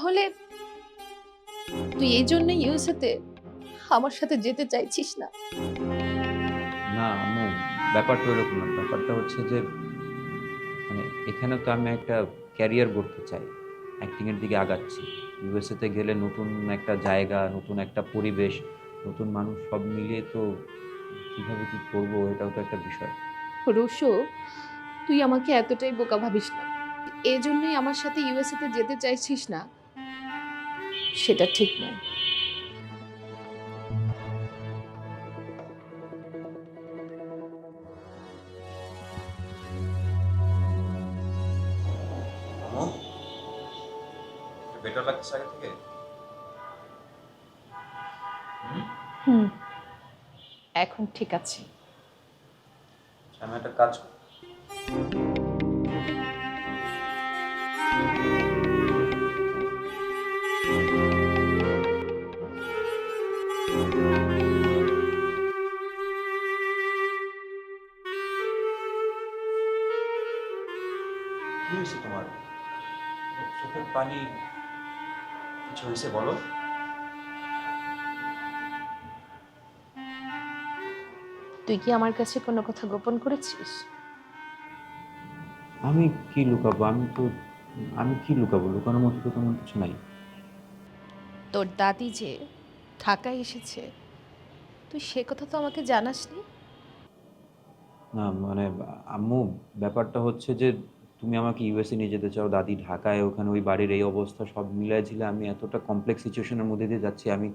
তাহলে তুই এই জন্য ইউএসএতে আমার সাথে যেতে চাইছিস না? না আম্মু, ব্যাপারটা এরকম না। ব্যাপারটা হচ্ছে যে মানে এখানে তো আমি একটা ক্যারিয়ার গড়তে চাই, অ্যাক্টিং এর দিকে আগাচ্ছি। ইউএসএ তে গেলে নতুন একটা জায়গা, নতুন একটা পরিবেশ, নতুন মানুষ, সব মিলিয়ে তো কিভাবে কি করব এটাও তো একটা বিষয়। রুশো, তুই আমাকে এতটাই বোকা ভাবিস না। এজন্যই আমার সাথে ইউএসএতে যেতে চাইছিস না, সেটা ঠিক নয়। আম্মু, বেটার লাগছে আগে থেকে? হুম, এখন ঠিক আছে। আমি একটা কাজ করি। কি হয়েছে তোমার? চোখের পানি, কিছু হয়েছে বলো। তুই কি আমার কাছে কোনো কথা গোপন করেছিস? আমি কি লুকাবো? আমি কি লুকাবো? লুকানোর মতো তো তেমন কিছু নাই। তোর দাদি যে ঢাকায় এসেছে, তুই সে কথা তো আমাকে জানাসনি। না মানে আম্মু, ব্যাপারটা হচ্ছে যে তুমি আমাকে ইউএসএ নিয়ে যেতে চাও, দাদি ঢাকায়, ওখানে ওই বাড়ির এই অবস্থা, সব মিলায় ঝিলে আমি এতটা কমপ্লেক্স সিচুয়েশনের মধ্যে দিয়ে যাচ্ছি। আমি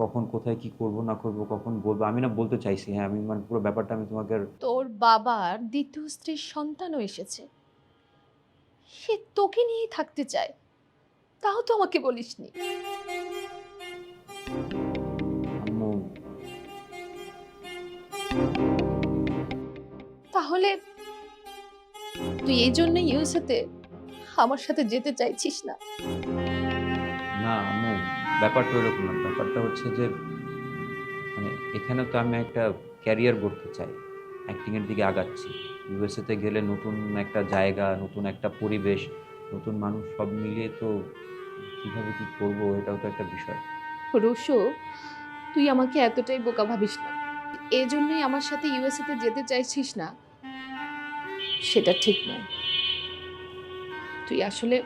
কখন কোথায় কি করব না করব, কখন বলবো, আমি না বলতে চাইছি। হ্যাঁ, আমি মানে পুরো ব্যাপারটা আমি তোমাকে তোর বাবার দ্বিতীয় স্ত্রীর সন্তানও এসেছে, সে তোকে নিয়েই থাকতে চায়, তাও তো আমাকে বলিসনি। আম্মু। তাহলে তুই এই জন্য ইউএসএতে আমার সাথে যেতে চাইছিস না? না আম্মু, ব্যাপারটা এরকম না। ব্যাপারটা হচ্ছে যে মানে এখানে তো আমি একটা ক্যারিয়ার গড়তে চাই, অ্যাক্টিং এর দিকে আগাচ্ছি। ইউএসএ তে গেলে নতুন একটা জায়গা, নতুন একটা পরিবেশ, নতুন মানুষ, সব মিলিয়ে তো কিভাবে কি করব এটাও তো একটা বিষয়। রুশো, তুই আমাকে এতটাই বোকা ভাবিস না। এজন্যই আমার সাথে ইউএসএতে যেতে চাইছিস না, সেটা ঠিক নয়। তুই আসলে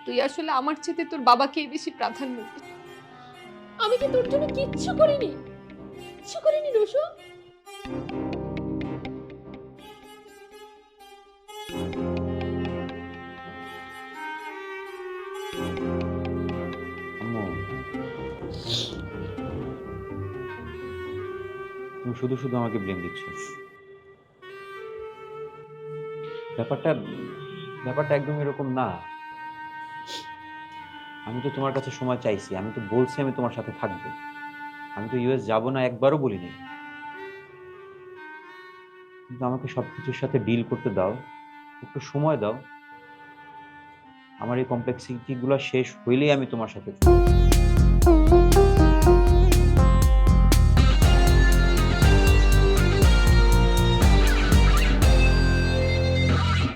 তুই আসলে আমার চেয়ে তোর বাবাকেই বেশি প্রাধান্য দিস। আমি কি তোর জন্য কিচ্ছু করিনি? কিচ্ছু করিনি রুশো। আম্মু, তুমি শুধু শুধু আমাকে ব্লেম দিচ্ছ। ব্যাপারটা ব্যাপারটা একদম এরকম না। আমি তো তোমার কাছে সময় চাইছি, আমি তো বলছি আমি তোমার সাথে থাকবো। আমি তো ইউএস যাব না একবারও বলি নাই। কিন্তু আমাকে সবকিছুর সাথে ডিল করতে দাও, একটু সময় দাও। আমার এই কমপ্লেক্সিটি গুলো শেষ হইলেই আমি তোমার সাথে থাকবো।